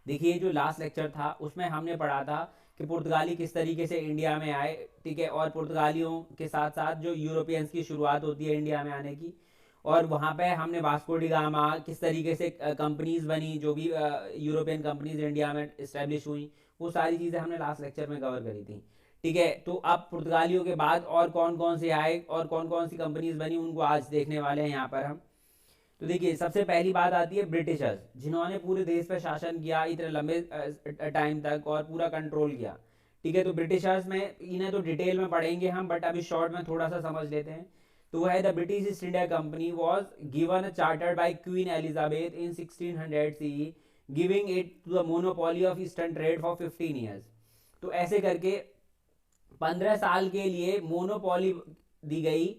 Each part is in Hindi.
देखिए जो लास्ट लेक्चर था उसमें हमने पढ़ा था कि पुर्तगाली किस तरीके से इंडिया में आए, ठीक है, और पुर्तगालियों के साथ साथ जो यूरोपियंस की शुरुआत होती है इंडिया में आने की, और वहाँ पे हमने वास्को डी गामा किस तरीके से कंपनीज बनी, जो भी यूरोपियन कंपनीज इंडिया में इस्टेब्लिश हुई, वो सारी चीज़ें हमने लास्ट लेक्चर में कवर करी थी। ठीक है, तो अब पुर्तगालियों के बाद और कौन कौन से आए और कौन कौन सी कंपनीज बनी उनको आज देखने वाले हैं यहाँ पर हम। तो देखिए सबसे पहली बात आती है ब्रिटिशर्स, जिन्होंने पूरे देश पर शासन किया इतने लंबे टाइम तक और पूरा कंट्रोल किया। ठीक है, तो ब्रिटिशर्स में इन्हें तो डिटेल में पढ़ेंगे हम, बट अभी शॉर्ट में थोड़ा सा समझ लेते हैं। तो वह है the British East India company was given chartered by queen Elizabeth in 1600 CE, giving it to the monopoly of eastern trade for 15 years. तो ऐसे करके 15 साल के लिए मोनोपोली दी गई।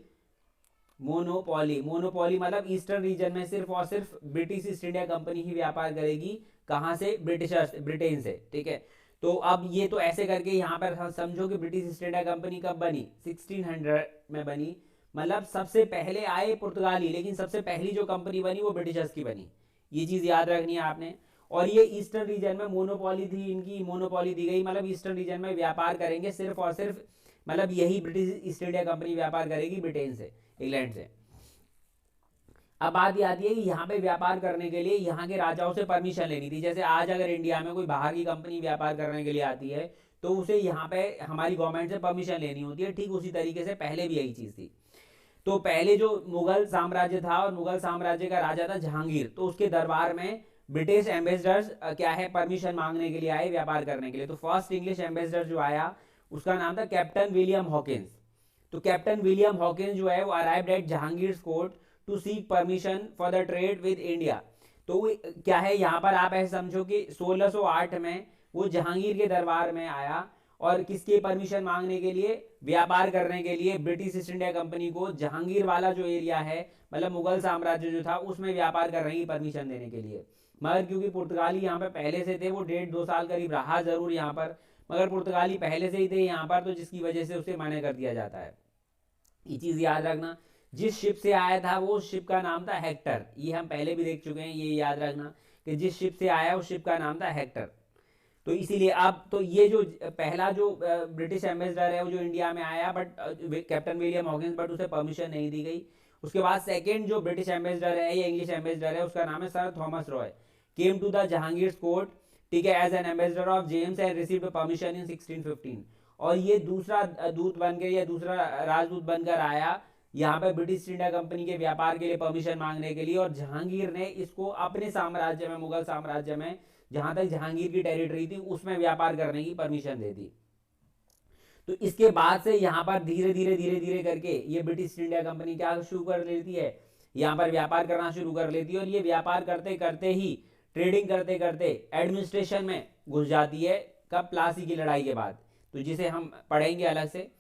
मोनोपोली, मोनोपोली मतलब ईस्टर्न रीजन में सिर्फ और सिर्फ ब्रिटिश ईस्ट इंडिया कंपनी ही व्यापार करेगी। कहाँ से? ब्रिटिशर्स, ब्रिटेन से। ठीक है, तो अब ये तो ऐसे करके यहाँ पर समझो कि ब्रिटिश ईस्ट इंडिया कंपनी कब बनी? 1600 में बनी। मतलब सबसे पहले आए पुर्तगाली, लेकिन सबसे पहली जो कंपनी बनी वो ब्रिटिशर्स की बनी। ये चीज़ याद रखनी है आपने। और ये ईस्टर्न रीजन में मोनोपोली थी, इनकी मोनोपोली दी गई, मतलब ईस्टर्न रीजन में व्यापार करेंगे सिर्फ और सिर्फ, मतलब यही ब्रिटिश ईस्ट इंडिया कंपनी व्यापार करेगी ब्रिटेन से, इंग्लैंड से। अब बात ये आती है कि यहाँ पे व्यापार करने के लिए यहाँ के राजाओं से परमिशन लेनी थी। जैसे आज अगर इंडिया में कोई बाहर की कंपनी व्यापार करने के लिए आती है तो उसे यहाँ पे हमारी गवर्नमेंट से परमिशन लेनी होती है। ठीक उसी तरीके से पहले भी यही चीज़ थी। तो पहले जो मुगल साम्राज्य था और मुगल साम्राज्य का राजा था जहांगीर, तो उसके दरबार में ब्रिटिश एम्बेसडर्स क्या है, परमिशन मांगने के लिए आए व्यापार करने के लिए। तो फर्स्ट इंग्लिश एम्बेसडर जो आया उसका नाम था कैप्टन विलियम हॉकिंस। तो कैप्टन विलियम हॉकिंस जो है वो arrived at Jahangir court to seek permission for the trade with India. तो वो क्या है, यहाँ पर आप ऐसे समझो कि 1608 में वो जहांगीर के दरबार में आया और किसकी परमिशन मांगने के लिए? व्यापार करने के लिए। ब्रिटिश ईस्ट इंडिया कंपनी को जहांगीर वाला जो एरिया है, मतलब मुगल साम्राज्य जो था, उसमें व्यापार करने की परमिशन देने के लिए। मगर क्योंकि पुर्तगाली यहाँ पे पहले से थे, वो 1.5-2 साल करीब रहा जरूर यहाँ पर, मगर पुर्तगाली पहले से ही थे यहाँ पर, तो जिसकी वजह से उसे मना कर दिया जाता है। ये चीज़ याद रखना। जिस शिप से आया था वो शिप का नाम था हेक्टर। ये हम पहले भी देख चुके हैं, ये याद रखना कि जिस शिप से आया उस शिप का नाम था हेक्टर। तो इसीलिए अब तो ये जो पहला जो ब्रिटिश एम्बेसडर है वो जो इंडिया में आया, but captain William Hawkins, but उसे परमिशन नहीं दी गई। उसके बाद सेकंड जो ब्रिटिश एम्बेसडर है या इंग्लिश एम्बेसडर है उसका नाम है sir Thomas Roe, came to the Jahangir court, ठीक है, as an ambassador of James and received permission in 1615। और ये दूसरा दूत बनकर या दूसरा राजदूत बनकर आया यहाँ पे ब्रिटिश इंडिया कंपनी के व्यापार के लिए परमिशन मांगने के लिए, और जहांगीर ने इसको अपने साम्राज्य में, मुगल साम्राज्य में जहां तक जहांगीर की टेरिटरी थी उसमें व्यापार करने की परमिशन दे दी। तो इसके बाद से यहाँ पर धीरे धीरे धीरे धीरे करके ये ब्रिटिश इंडिया कंपनी क्या शुरू कर लेती है, यहाँ पर व्यापार करना शुरू कर लेती है। और ये व्यापार करते करते ही, ट्रेडिंग करते करते एडमिनिस्ट्रेशन में घुस जाती है। कब? प्लासी की लड़ाई के बाद, तो जिसे हम पढ़ेंगे अलग से।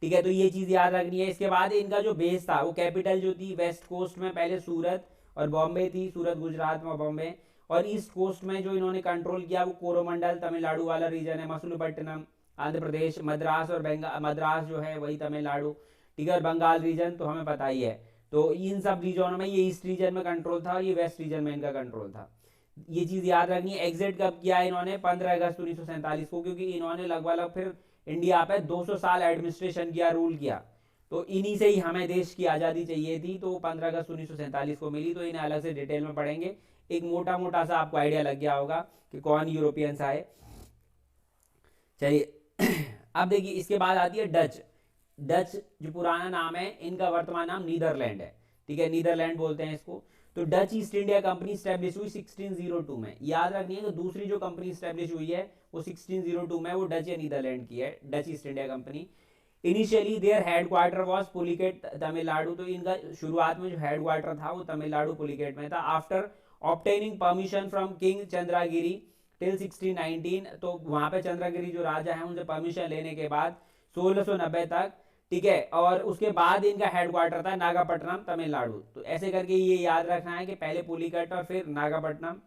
ठीक है, तो ये चीज़ याद रखनी है। इसके बाद इनका जो बेस था, वो कैपिटल जो थी वेस्ट कोस्ट में पहले सूरत और बॉम्बे थी, सूरत गुजरात में बॉम्बे, और ईस्ट कोस्ट में जो इन्होंने कंट्रोल किया वो कोरोमंडल तमिलनाडु वाला रीजन है, मसूलीपट्टनम आंध्र प्रदेश, मद्रास और बंगाल, मद्रास जो है वही तमिलनाडु, ठीक है, और बंगाल रीजन तो हमें पता ही है। तो इन सब रीजनों में ये ईस्ट रीजन में कंट्रोल था और ये वेस्ट रीजन में इनका कंट्रोल था। ये चीज़ याद रखनी है। एग्जिट कब किया इन्होंने? 15 अगस्त 1947 को, क्योंकि इन्होंने लगभग फिर इंडिया पे 200 साल एडमिनिस्ट्रेशन किया, रूल किया। तो इन्हीं से ही हमें देश की आज़ादी चाहिए थी, तो 15 अगस्त 1947 को मिली। तो इन्हें अलग से डिटेल में पढ़ेंगे। एक मोटा मोटा सा आपको आइडिया लग गया होगा कि कौन यूरोपियंस आए। चलिए अब देखिए इसके बाद आती है डच। डच जो पुराना नाम है, इनका वर्तमान नाम नीदरलैंड है, ठीक है, नीदरलैंड बोलते हैं इसको। तो Dutch East India Company establish हुई 1602 में। याद रखनी है कि दूसरी जो कंपनी स्टैब्लिश हुई है वो 1602 में, वो डच या नीदरलैंड की है, Dutch East India company. Initially their headquarter was Pulicat, Tamil Nadu. तो इनका शुरुआत में जो हेडक्वार्टर था वो तमिलनाडु पुलिकेट में था। After obtaining permission from king Chandragiri till 1619, तो वहां पे चंद्रगिरी जो राजा है उनसे परमिशन लेने के बाद 1690 तक, ठीक है, और उसके बाद इनका हेडक्वार्टर था नागापट्टनम तमिलनाडु। तो ऐसे करके ये याद रखना है कि पहले पुलिकट और फिर नागापट्टनम।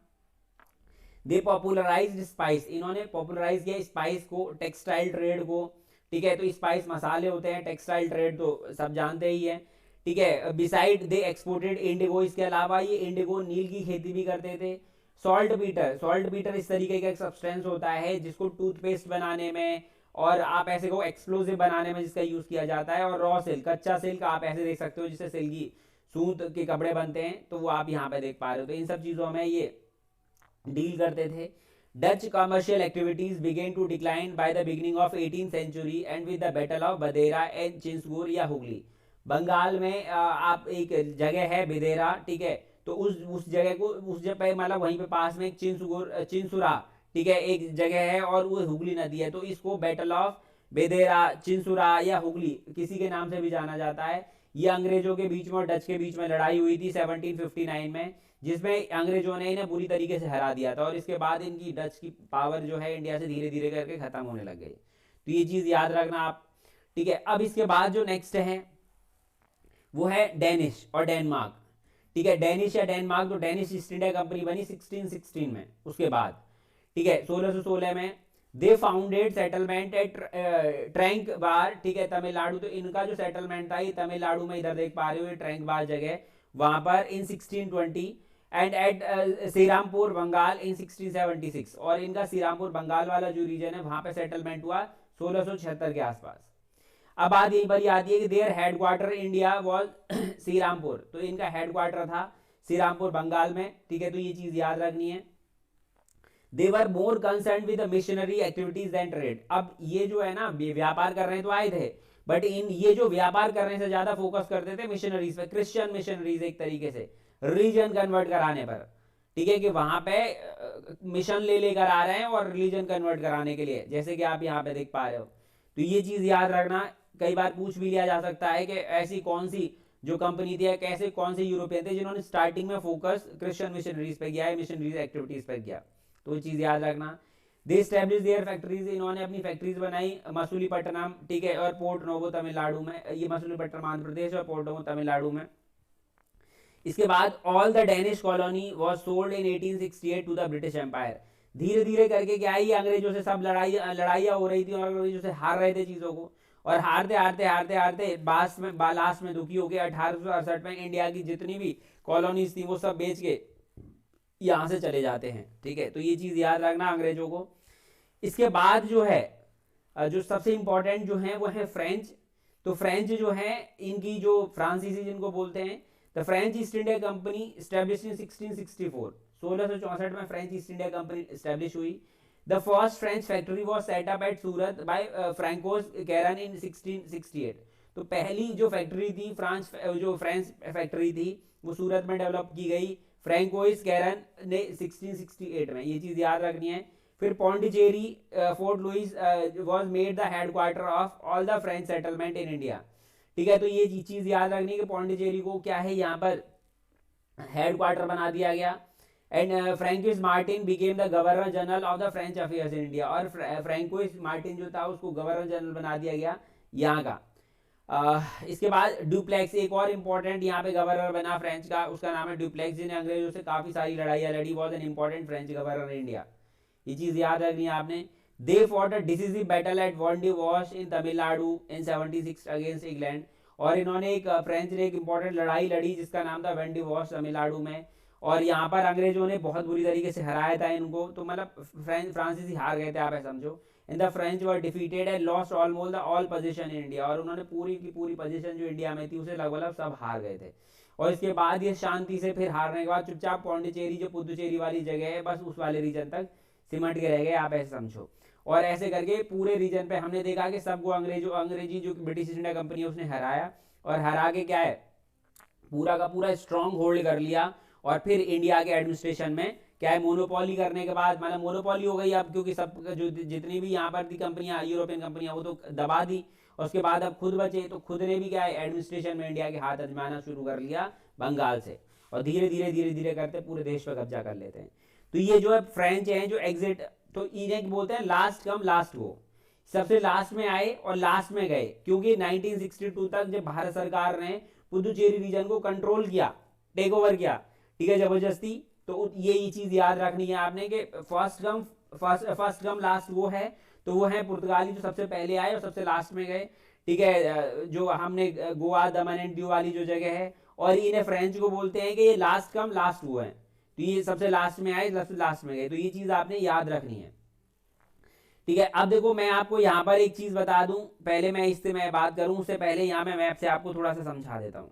दे पॉपुलराइज्ड स्पाइस, इन्होंने पॉपुलराइज किया स्पाइस को, टेक्सटाइल ट्रेड को, ठीक है। तो स्पाइस मसाले होते हैं, टेक्सटाइल ट्रेड तो सब जानते ही है, ठीक है। बिसाइड दे एक्सपोर्टेड इंडिगो, इसके अलावा ये इंडिगो नील की खेती भी करते थे। सॉल्ट पीटर इस तरीके का एक सब्सटेंस होता है जिसको टूथपेस्ट बनाने में और आप ऐसे को एक्सप्लोजिव बनाने में जिसका यूज किया जाता है। और रॉ सिल्क, कच्चा सिल्क आप ऐसे देख सकते हो जिससे सिल्की सूत के कपड़े बनते हैं, तो वो आप यहाँ पे देख पा रहे हो। तो इन सब चीजों में ये डील करते थे। Dutch commercial activities began to decline by the beginning of 18th century and with the battle of Bedara and Chinsurah या हुगली। बंगाल में आप एक जगह है बिदेरा, ठीक है, तो उस जगह को उस जगह पे मतलब वहीं पे पास में एक चिंसुरा, ठीक है, एक जगह है और वो हुगली नदी है, तो इसको बैटल ऑफ बेदेरा, चिंसुरा या हुगली किसी के नाम से भी जाना जाता है। ये अंग्रेजों के बीच में और डच के बीच में लड़ाई हुई थी 1759 में, जिसमें अंग्रेजों ने इन्हें बुरी तरीके से हरा दिया था। और इसके बाद इनकी डच की पावर जो है इंडिया से धीरे धीरे करके खत्म होने लग गई। तो ये चीज याद रखना आप, ठीक है। अब इसके बाद जो नेक्स्ट है वो है डेनिश और डेनमार्क, ठीक है। डेनिश या डेनमार्क, तो डेनिश ईस्ट इंडिया कंपनी बनी 1616 में। उसके बाद, ठीक है, 1616 में दे फाउंडेड सेटलमेंट एट ट्रैंक बार, ठीक है, तमिलनाडु। तो इनका जो सेटलमेंट था ये तमिलनाडु में, इधर देख पा रहे हो ये ट्रैंक बार जगह, वहां पर इन 1620 एंड एट श्रीरामपुर बंगाल इन 1676। और इनका श्रीरामपुर बंगाल वाला जो रीजन है वहां पे सेटलमेंट हुआ 1676 के आसपास। अब बात यही पर आती है कि their headquarter India was Serampore, तो इनका हेडक्वार्टर था श्रीरामपुर बंगाल में, ठीक है। तो ये चीज याद रखनी है। They were more concern with missionary activities than trade. अब ये जो है ना व्यापार कर रहे तो आए थे, बट इन ये जो व्यापार करने से ज्यादा फोकस करते थे मिशनरीज पे, क्रिश्चियन मिशनरीज, एक तरीके से रिलीजन कन्वर्ट कराने पर, ठीक है, कि वहां पे मिशन ले लेकर आ रहे हैं और रिलीजन कन्वर्ट कराने के लिए, जैसे कि आप यहाँ पे देख पा रहे हो। तो ये चीज याद रखना, कई बार पूछ भी लिया जा सकता है कि ऐसी कौन सी जो कंपनी थी, कैसे कौन से यूरोपियन थे जिन्होंने स्टार्टिंग में फोकस क्रिश्चियन मिशनरीज पे किया है, मिशनरीज एक्टिविटीज पे किया। तो ये चीज याद रखना। दे स्टैब्लिश देयर फैक्ट्रीज, इन्होंने अपनी फैक्ट्रीज बनाई मसूलीपट्टनम, ठीक है, और पोर्ट नोवो तमिलनाडु में। ये मसूलीपट्टनम आंध्र प्रदेश और पोर्ट नोवो तमिलनाडु में। इसके बाद all the Danish colony was sold in 1868 to the British empire. धीरे धीरे करके क्या है, अंग्रेजों से सब लड़ाइयाँ हो रही थी और अंग्रेजों से हार रहे थे चीजों को, और हारते हारते हारते हारते लास्ट में दुखी हो गए 1868 में इंडिया की जितनी भी कॉलोनीज थी वो सब बेच के यहाँ से चले जाते हैं, ठीक है। तो ये चीज याद रखना अंग्रेजों को। इसके बाद जो है जो सबसे इंपॉर्टेंट जो है वो है फ्रेंच। तो फ्रेंच जो है इनकी जो फ्रांसीसी जिनको बोलते हैं, the French East India Company establish in 1664। 1664 में French East India Company establish हुई। The first French factory was set up at Surat by Francois Caron in 1668। तो पहली जो फैक्ट्री थी जो फ्रेंच फैक्ट्री थी वो सूरत में डेवलप की गई फ्रैंकोइस कैरन ने 1668 में। ये चीज याद रखनी है। फिर Pondicherry fort Louis was made the headquarter of all the French settlement in India, ठीक है। तो ये चीज याद रखनी है कि पौंडीचेरी को क्या है यहाँ पर हेडक्वार्टर बना दिया गया। And François Martin became the governor general of the French affairs in India. और फ्रैंकोइस मार्टिन जो था उसको गवर्नर जनरल बना दिया गया यहाँ का। इसके बाद डुप्लेक्स, एक और इंपॉर्टेंट यहाँ पे गवर्नर बना फ्रेंच का, उसका नाम है डुप्लेक्स, जिन्हें अंग्रेजों से काफी सारी लड़ाइयाँ लड़ी, was an important French governor in India. ये चीज याद रखनी है आपने। They fought a decisive battle at Wandiwash in Tamil Nadu in 76 against England. और इन्होंने एक फ्रेंच ने एक इंपॉर्टेंट लड़ाई लड़ी जिसका नाम था वेंडी वॉश तमिलनाडु में, और यहाँ पर अंग्रेजों ने बहुत बुरी तरीके से हराया था इनको। तो मतलब फ्रांसीसी हार गए थे, आप ऐसा समझो। In the French were defeated and lost almost the all position in India. और उन्होंने पूरी की पूरी पोजीशन जो इंडिया में थी उसे लगभग सब हार गए थे। और इसके बाद ये शांति से फिर हारने के बाद चुपचाप पौंडीचेरी जो पुदुचेरी वाली जगह है बस उस वाले रीजन तक सिमट के रह गए, आप ऐसे समझो। और ऐसे करके पूरे रीजन पे हमने देखा कि सबको अंग्रेजी जो ब्रिटिश इंडिया कंपनी है उसने हराया, और हरा के क्या है पूरा का पूरा स्ट्रॉन्ग होल्ड कर लिया। और फिर इंडिया के एडमिनिस्ट्रेशन में क्या है मोनोपोली करने के बाद, मतलब मोनोपोली हो गई अब, क्योंकि सब जो जितनी भी यहाँ पर थी कंपनियां, यूरोपियन कंपनियां, वो तो दबा दी। और उसके बाद अब खुद बचे, तो खुद ने भी क्या है एडमिनिस्ट्रेशन में इंडिया के हाथ आजमाना शुरू कर लिया बंगाल से, और धीरे धीरे करते पूरे देश पर कब्जा कर लेते हैं। तो ये जो है फ्रेंच है जो एग्जिट, तो इन्हें बोलते हैं लास्ट कम लास्ट गो, सबसे लास्ट में आए और लास्ट में गए। क्योंकि 1962 तक जब भारत सरकार ने पुदुचेरी रीजन को कंट्रोल किया, टेक ओवर किया, ठीक है, जबरदस्ती, तो ये चीज याद रखनी है आपने कि फर्स्ट कम लास्ट वो है। तो वो है पुर्तगाली जो सबसे पहले आए और सबसे लास्ट में गए, ठीक है। जो हमने गोवा दमन एंड दीव वाली जो जगह है, और इन्हें फ्रेंच को बोलते हैं कि ये लास्ट कम लास्ट वो है, तो ये सबसे लास्ट में आए, सबसे लास्ट में गए, तो ये चीज आपने याद रखनी है। ठीक है, अब देखो मैं आपको यहाँ पर एक चीज बता दूं, पहले मैं इससे मैं बात करूं उससे पहले यहाँ मैं मैप से आपको थोड़ा सा समझा देता हूँ।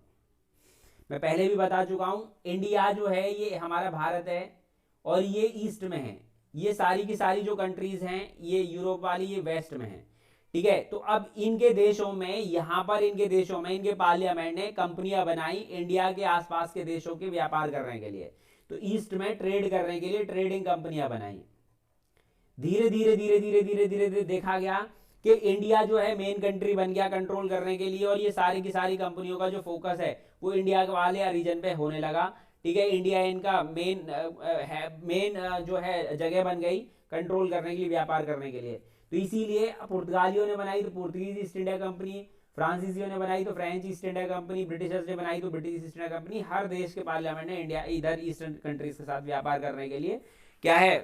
मैं पहले भी बता चुका हूँ, इंडिया जो है ये हमारा भारत है और ये ईस्ट में है, ये सारी की सारी जो कंट्रीज हैं ये यूरोप वाली ये वेस्ट में है। ठीक है, तो अब इनके देशों में, यहाँ पर इनके देशों में इनके पार्लियामेंट ने कंपनियां बनाई इंडिया के आसपास के देशों के व्यापार करने के लिए, तो ईस्ट में ट्रेड करने के लिए ट्रेडिंग कंपनियां बनाई। धीरे धीरे धीरे धीरे धीरे धीरे धीरे देखा गया कि इंडिया जो है मेन कंट्री बन गया कंट्रोल करने के लिए, और ये सारी की सारी कंपनियों का जो फोकस है वो इंडिया वाले रीजन पे होने लगा। ठीक है, इंडिया इनका मेन जो है जगह बन गई कंट्रोल करने के लिए, व्यापार करने के लिए। तो इसीलिए पुर्तगालियों ने बनाई तो पुर्तगीज ईस्ट इंडिया कंपनी, फ्रांसीसियों ने बनाई तो French East India company, Britishers ने बनाई तो ब्रिटिश ईस्ट इंडिया कंपनी। हर देश के पार्लियामेंट ने इंडिया इधर ईस्टर्न कंट्रीज के साथ व्यापार करने के लिए क्या है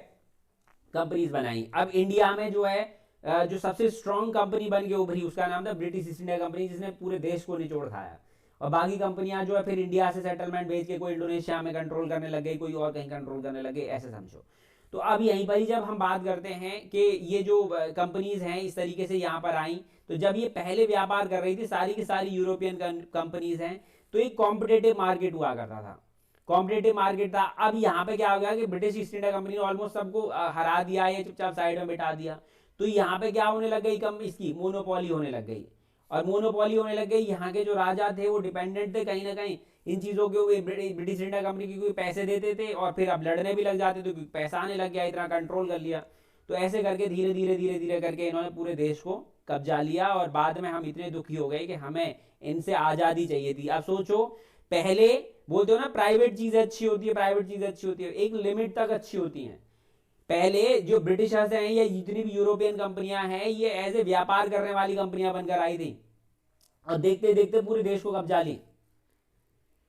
कंपनीज बनाई। अब इंडिया में जो है जो सबसे स्ट्रॉन्ग कंपनी बन के उभरी उसका नाम था ब्रिटिश ईस्ट इंडिया कंपनी, जिसने पूरे देश को निचोड़ खाया। और बाकी कंपनियां जो है फिर इंडिया से सेटलमेंट भेज के कोई इंडोनेशिया में कंट्रोल करने लग गई, कोई और कहीं कंट्रोल करने लगे, ऐसे समझो। तो अब यहीं पर ही जब हम बात करते हैं कि ये जो कंपनीज हैं इस तरीके से यहाँ पर आई, तो जब ये पहले व्यापार कर रही थी सारी की सारी यूरोपियन कंपनीज हैं, तो एक कॉम्पिटेटिव मार्केट हुआ करता था, कॉम्पिटेटिव मार्केट था। अब यहाँ पे क्या हो गया कि ब्रिटिश ईस्ट इंडिया कंपनी ने ऑलमोस्ट सबको हरा दिया या चुपचाप साइड में बिठा दिया, तो यहाँ पे क्या होने लग गई, कम इसकी मोनोपोली होने लग गई। और मोनोपोली होने लग गई, यहाँ के जो राजा थे वो डिपेंडेंट थे कहीं ना कहीं इन चीज़ों के, ब्रिटिश इंडिया कंपनी की कोई पैसे देते थे और फिर अब लड़ने भी लग जाते थे क्योंकि पैसा आने लग गया, इतना कंट्रोल कर लिया। तो ऐसे करके धीरे धीरे धीरे धीरे करके इन्होंने पूरे देश को कब्जा लिया और बाद में हम इतने दुखी हो गए कि हमें इनसे आज़ादी चाहिए थी। अब सोचो, पहले बोलते हो ना प्राइवेट चीज़ अच्छी होती है, प्राइवेट चीज़ अच्छी होती है, एक लिमिट तक अच्छी होती हैं। पहले जो ब्रिटिशर्स हैं या जितनी भी यूरोपियन कंपनियां हैं ये एज ए व्यापार करने वाली कंपनियां बनकर आई थी और देखते देखते पूरे देश को कब्जा ली।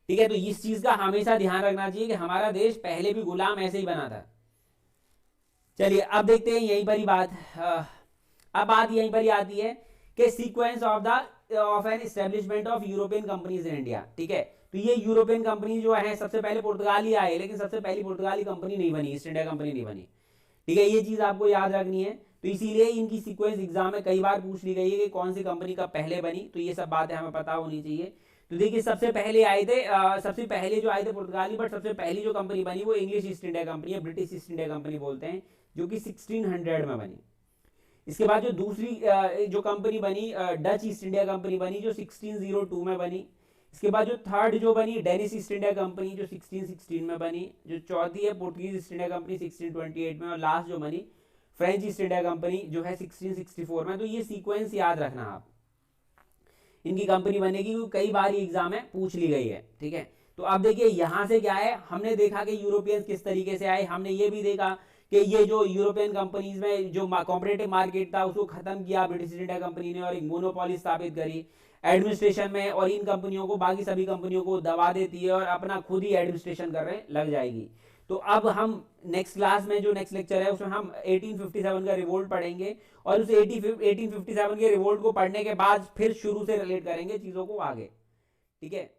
ठीक है, तो इस चीज का हमेशा ध्यान रखना चाहिए कि हमारा देश पहले भी गुलाम ऐसे ही बना था। चलिए अब देखते हैं यहीं पर ही बात, अब बात यहीं पर ही आती है कि sequence of an establishment of European companies in India. ठीक है, तो ये यूरोपियन कंपनी जो है सबसे पहले पुर्तगाली आए, लेकिन सबसे पहली पुर्तगाली कंपनी नहीं बनी, ईस्ट इंडिया कंपनी नहीं बनी। ठीक है, ये चीज आपको याद रखनी है। तो इसीलिए इनकी सीक्वेंस एग्जाम में कई बार पूछ ली गई है कि कौन सी कंपनी कब पहले बनी, तो ये सब बातें हमें पता होनी चाहिए। तो देखिए सबसे पहले आए थे, सबसे पहले जो आए थे पुर्तगाली, बट सबसे पहली जो कंपनी बनी वो इंग्लिश ईस्ट इंडिया कंपनी है, ब्रिटिश ईस्ट इंडिया कंपनी बोलते हैं, जो कि 1600 में बनी। इसके बाद जो दूसरी जो कंपनी बनी डच ईस्ट इंडिया कंपनी बनी जो 1602 में बनी। इसके बाद जो थर्ड जो बनी डेनिश ईस्ट इंडिया कंपनी जो 1616 में बनी। जो चौथी है पोर्टुगीज ईस्ट इंडिया कंपनी 1628 में, और लास्ट जो बनी फ्रेंच ईस्ट इंडिया कंपनी जो है 1664 में। तो ये सीक्वेंस याद रखना आप, इनकी कंपनी बनेगी क्योंकि कई बार ये एग्जाम में पूछ ली गई है। ठीक है, तो अब देखिए यहाँ से क्या है, हमने देखा कि यूरोपियंस किस तरीके से आए, हमने ये भी देखा कि ये जो यूरोपियन कंपनीज में जो कॉम्पिटिटिव मार्केट था उसको खत्म किया ब्रिटिश इंडिया कंपनी ने और एक मोनोपोली स्थापित करी एडमिनिस्ट्रेशन में, और इन कंपनियों को बाकी सभी कंपनियों को दबा देती है और अपना खुद ही एडमिनिस्ट्रेशन करने लग जाएगी। तो अब हम नेक्स्ट क्लास में जो नेक्स्ट लेक्चर है उसमें हम 1857 का रिवोल्ट पढ़ेंगे और उस 1857 के रिवोल्ट को पढ़ने के बाद फिर शुरू से रिलेट करेंगे चीज़ों को आगे। ठीक है।